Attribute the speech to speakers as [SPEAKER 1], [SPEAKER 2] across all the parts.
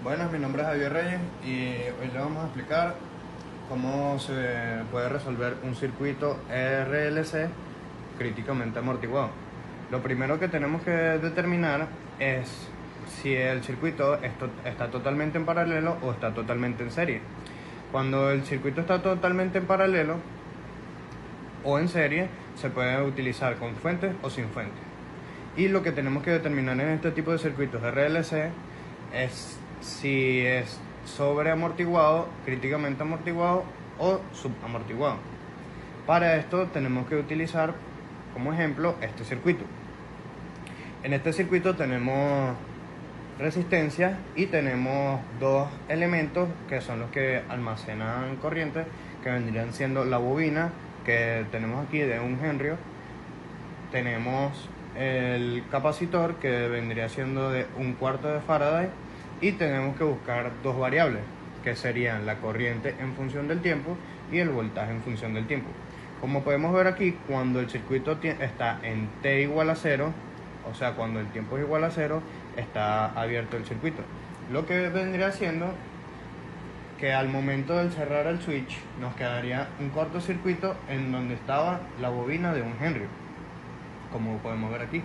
[SPEAKER 1] Buenas, mi nombre es Javier Reyes y hoy le vamos a explicar cómo se puede resolver un circuito RLC críticamente amortiguado. Lo primero que tenemos que determinar es si el circuito está totalmente en paralelo o está totalmente en serie. Cuando el circuito está totalmente en paralelo o en serie, se puede utilizar con fuentes o sin fuentes. Y lo que tenemos que determinar en este tipo de circuitos RLC es si es sobreamortiguado, críticamente amortiguado o subamortiguado. Para esto tenemos que utilizar como ejemplo este circuito. En este circuito tenemos resistencia y tenemos dos elementos que son los que almacenan corriente, que vendrían siendo la bobina que tenemos aquí de 1 Henry. Tenemos el capacitor que vendría siendo de 1/4 de Faraday y tenemos que buscar dos variables que serían la corriente en función del tiempo y el voltaje en función del tiempo. Como podemos ver aquí, cuando el circuito está en T igual a 0, o sea cuando el tiempo es igual a 0, está abierto el circuito, lo que vendría siendo que al momento de cerrar el switch nos quedaría un cortocircuito en donde estaba la bobina de 1 Henry, como podemos ver aquí,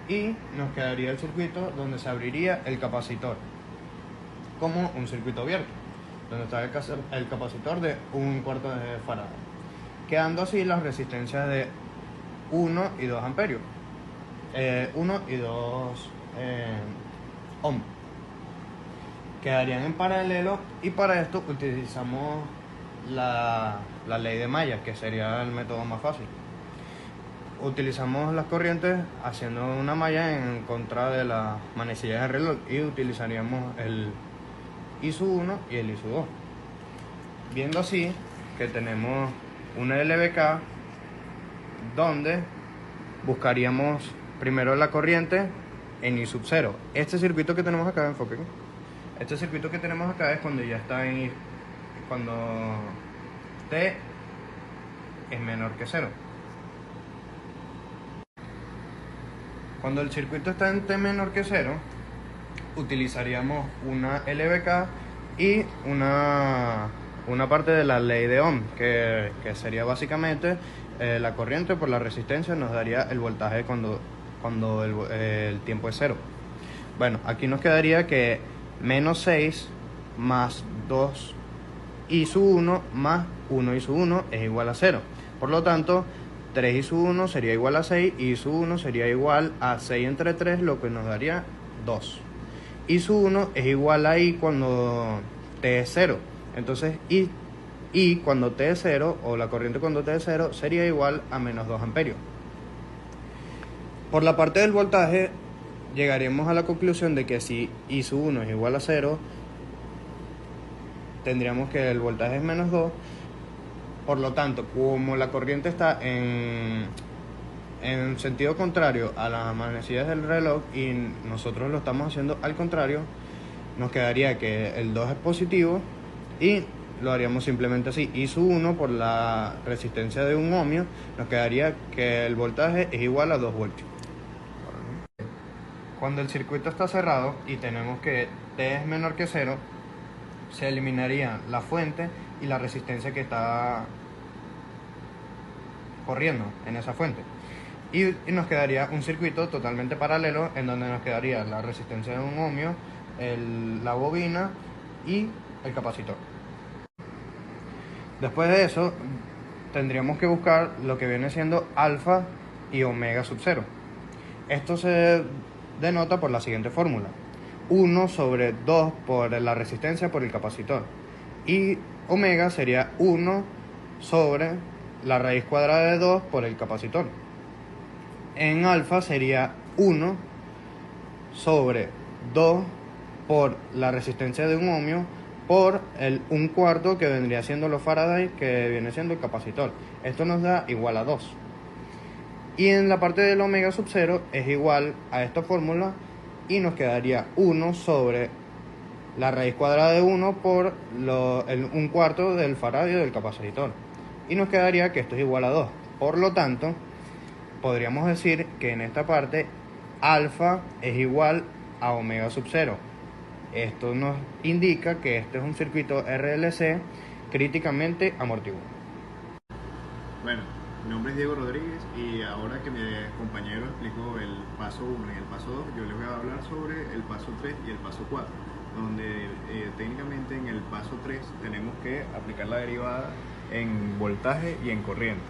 [SPEAKER 1] y nos quedaría el circuito donde se abriría el capacitor como un circuito abierto, donde está el capacitor de 1/4 de Faraday, quedando así las resistencias de 1 y 2 amperios, 1 y 2 ohm, quedarían en paralelo, y para esto utilizamos la ley de Maya, que sería el método más fácil. Utilizamos las corrientes haciendo una malla en contra de las manecillas del reloj y utilizaríamos el I-1 y el I-2. Viendo así que tenemos una LVK donde buscaríamos primero la corriente en I-0. Este circuito que tenemos acá, enfoquen. Este circuito que tenemos acá es cuando ya está en cuando T es menor que 0. Cuando el circuito está en T menor que 0, utilizaríamos una LVK y una parte de la ley de Ohm, que sería básicamente la corriente por la resistencia nos daría el voltaje cuando el tiempo es 0. Bueno, aquí nos quedaría que menos 6 más 2 I-1 más 1 I-1 es igual a 0. Por lo tanto, 3 I-1 sería igual a 6, y I-1 sería igual a 6 entre 3, lo que nos daría 2. I-1 es igual a I cuando T es 0. Entonces, I cuando T es 0, o la corriente cuando T es 0, sería igual a menos 2 amperios. Por la parte del voltaje, llegaremos a la conclusión de que si I-1 es igual a 0, tendríamos que el voltaje es menos 2. Por lo tanto, como la corriente está en sentido contrario a las manecillas del reloj y nosotros lo estamos haciendo al contrario, nos quedaría que el 2 es positivo y lo haríamos simplemente así. I-1 por la resistencia de 1 ohmio, nos quedaría que el voltaje es igual a 2 voltios. Cuando el circuito está cerrado y tenemos que T es menor que 0, se eliminaría la fuente y la resistencia que está corriendo en esa fuente, y nos quedaría un circuito totalmente paralelo en donde nos quedaría la resistencia de 1 ohmio, la bobina y el capacitor. Después de eso tendríamos que buscar lo que viene siendo alfa y omega sub 0. Esto se denota por la siguiente fórmula: 1 sobre 2 por la resistencia por el capacitor, y omega sería 1 sobre la raíz cuadrada de 2 por el capacitor. En alfa sería 1 sobre 2 por la resistencia de 1 ohmio por el 1/4 que vendría siendo los Faraday, que viene siendo el capacitor. Esto nos da igual a 2. Y en la parte del omega sub 0 es igual a esta fórmula y nos quedaría 1 sobre la raíz cuadrada de 1 por el 1/4 del Faraday del capacitor. Y nos quedaría que esto es igual a 2. Por lo tanto, podríamos decir que en esta parte alfa es igual a omega sub 0. Esto nos indica que este es un circuito RLC críticamente amortiguado.
[SPEAKER 2] Bueno, mi nombre es Diego Rodríguez y ahora que mi compañero explicó el paso 1 y el paso 2, yo les voy a hablar sobre el paso 3 y el paso 4, donde técnicamente en el paso 3 tenemos que aplicar la derivada en voltaje y en corriente.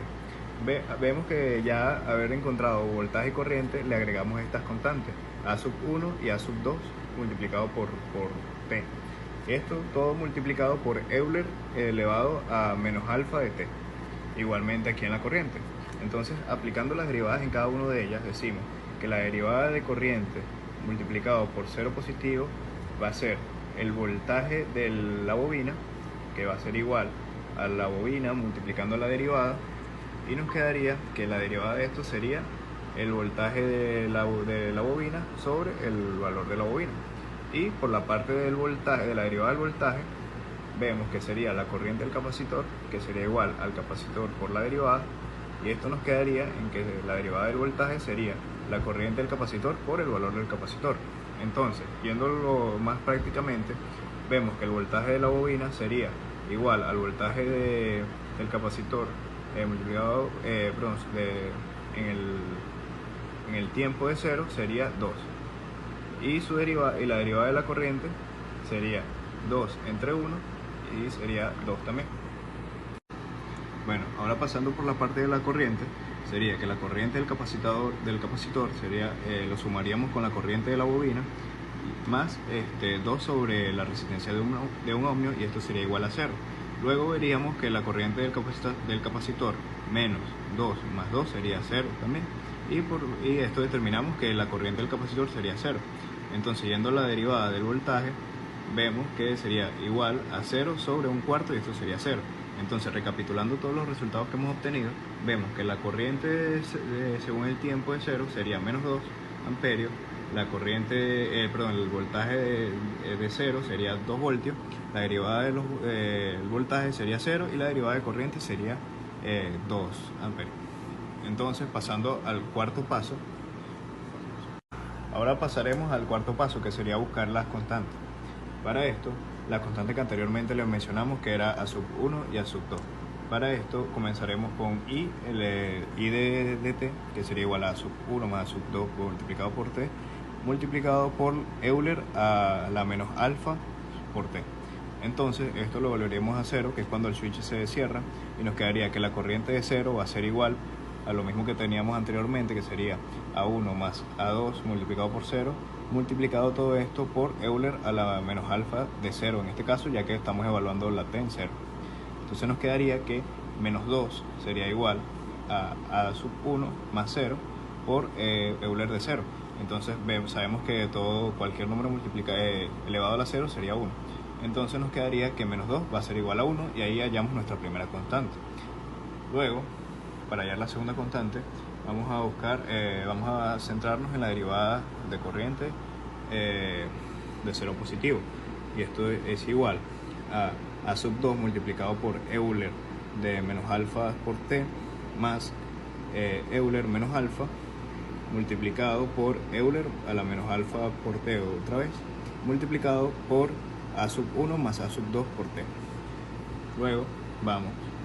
[SPEAKER 2] Vemos que ya haber encontrado voltaje y corriente le agregamos estas constantes, A sub 1 y A sub 2 multiplicado por T. Esto todo multiplicado por Euler elevado a menos alfa de T. Igualmente aquí en la corriente. Entonces, aplicando las derivadas en cada una de ellas, decimos que la derivada de corriente multiplicado por cero positivo va a ser el voltaje de la bobina, que va a ser igual a la bobina multiplicando la derivada, y nos quedaría que la derivada de esto sería el voltaje de la bobina sobre el valor de la bobina. Y por la parte del voltaje, de la derivada del voltaje, vemos que sería la corriente del capacitor, que sería igual al capacitor por la derivada, y esto nos quedaría en que la derivada del voltaje sería la corriente del capacitor por el valor del capacitor. Entonces, yéndolo más prácticamente, vemos que el voltaje de la bobina sería igual al voltaje del capacitor multiplicado en el tiempo de cero sería 2, y la derivada de la corriente sería 2 entre 1 y sería 2 también. Bueno, ahora pasando por la parte de la corriente, sería que la corriente del capacitor sería, lo sumaríamos con la corriente de la bobina más 2 sobre la resistencia de un ohmio, y esto sería igual a 0. Luego veríamos que la corriente del capacitor menos 2 más 2 sería 0 también, y esto determinamos que la corriente del capacitor sería 0. Entonces, yendo a la derivada del voltaje, vemos que sería igual a 0 sobre un cuarto, y esto sería 0. Entonces, recapitulando todos los resultados que hemos obtenido, vemos que la corriente según el tiempo de 0 sería menos 2 amperios, la corriente, el voltaje de 0 sería 2 voltios, la derivada del voltaje sería 0 y la derivada de corriente sería 2 amperios. Entonces, pasando al cuarto paso, ahora pasaremos al cuarto paso, que sería buscar las constantes. Para esto, la constante que anteriormente les mencionamos, que era A sub 1 y A sub 2. Para esto comenzaremos con I de T, que sería igual a A sub 1 más A sub 2 multiplicado por T, multiplicado por Euler a la menos alfa por T. Entonces esto lo volveremos a 0, que es cuando el switch se cierra, y nos quedaría que la corriente de 0 va a ser igual a lo mismo que teníamos anteriormente, que sería A1 más A2 multiplicado por 0, multiplicado todo esto por Euler a la menos alfa de 0 en este caso, ya que estamos evaluando la T en 0. Entonces nos quedaría que menos 2 sería igual a A sub 1 más 0 por Euler de 0. Entonces sabemos que cualquier número elevado a la 0 sería 1. Entonces nos quedaría que menos 2 va a ser igual a 1, y ahí hallamos nuestra primera constante. Luego, para hallar la segunda constante, vamos a centrarnos en la derivada de corriente de 0 positivo, y esto es igual a A sub 2 multiplicado por Euler de menos alfa por T más Euler menos alfa multiplicado por Euler a la menos alfa por T otra vez, multiplicado por A sub 1 más A sub 2 por T. Luego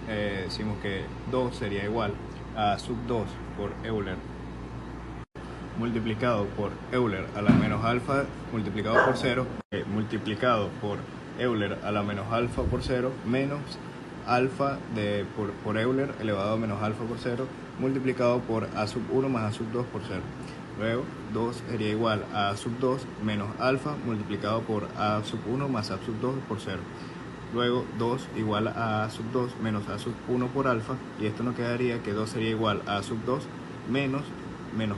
[SPEAKER 2] decimos que 2 sería igual a sub 2 por Euler multiplicado por Euler a la menos alfa multiplicado por 0, multiplicado por Euler a la menos alfa por 0 menos alfa por Euler elevado a menos alfa por 0 multiplicado por A sub 1 más A sub 2 por 0. Luego 2 sería igual a A sub 2 menos alfa multiplicado por A sub 1 más A sub 2 por 0. Luego 2 igual a sub 2 menos A sub 1 por alfa, y esto nos quedaría que 2 sería igual a sub 2 menos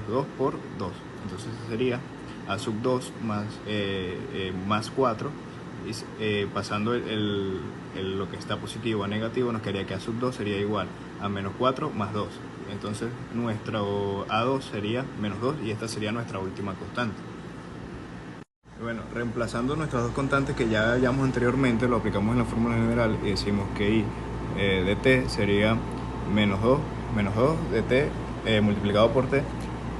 [SPEAKER 2] 2 por 2. Entonces sería A sub 2 más 4, y pasando lo que está positivo a negativo, nos quedaría que A sub 2 sería igual a menos 4 más 2. Entonces nuestro A2 sería menos 2, y esta sería nuestra última constante. Bueno, reemplazando nuestras dos constantes que ya hallamos anteriormente, lo aplicamos en la fórmula general y decimos que I de T sería menos 2 de T multiplicado por T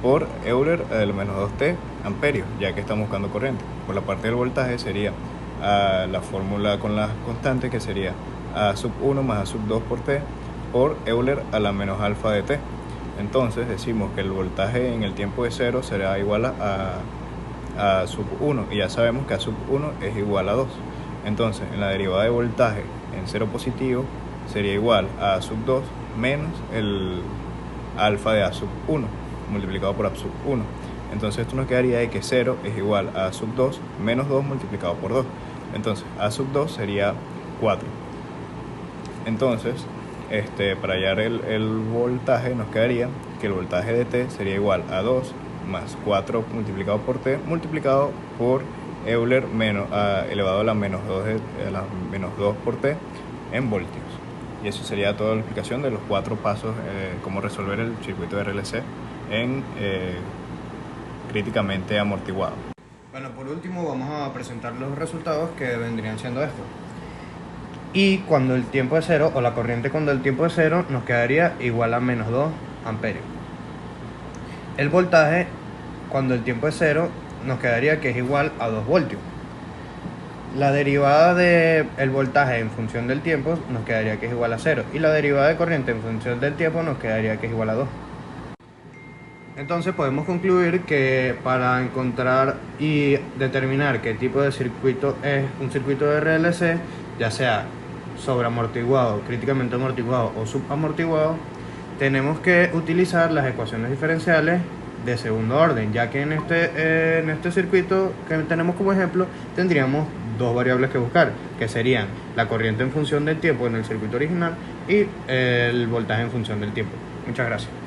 [SPEAKER 2] por Euler del menos 2T amperios, ya que estamos buscando corriente. por la parte del voltaje sería la fórmula con las constantes, que sería A sub 1 más A sub 2 por T por Euler a la menos alfa de T. Entonces decimos que el voltaje en el tiempo de 0 será igual a sub 1, y ya sabemos que A sub 1 es igual a 2. Entonces en la derivada de voltaje en 0 positivo sería igual a A sub 2 menos el alfa de A sub 1 multiplicado por A sub 1. Entonces esto nos quedaría de que 0 es igual a A sub 2 menos 2 multiplicado por 2. Entonces A sub 2 sería 4. Entonces para hallar el voltaje nos quedaría que el voltaje de T sería igual a 2 más 4 multiplicado por T multiplicado por Euler elevado a la menos 2 por T en voltios. Y eso sería toda la explicación de los 4 pasos, cómo resolver el circuito de RLC en críticamente amortiguado.
[SPEAKER 1] Bueno, por último vamos a presentar los resultados que vendrían siendo estos. Y cuando el tiempo es 0, o la corriente cuando el tiempo es 0, nos quedaría igual a menos 2 amperios. El voltaje cuando el tiempo es 0 nos quedaría que es igual a 2 voltios. La derivada del voltaje en función del tiempo nos quedaría que es igual a 0. Y la derivada de corriente en función del tiempo nos quedaría que es igual a 2. Entonces podemos concluir que para encontrar y determinar qué tipo de circuito es un circuito de RLC, ya sea sobreamortiguado, críticamente amortiguado o subamortiguado, tenemos que utilizar las ecuaciones diferenciales de segundo orden, ya que en este circuito que tenemos como ejemplo tendríamos dos variables que buscar, que serían la corriente en función del tiempo en el circuito original y el voltaje en función del tiempo. Muchas gracias.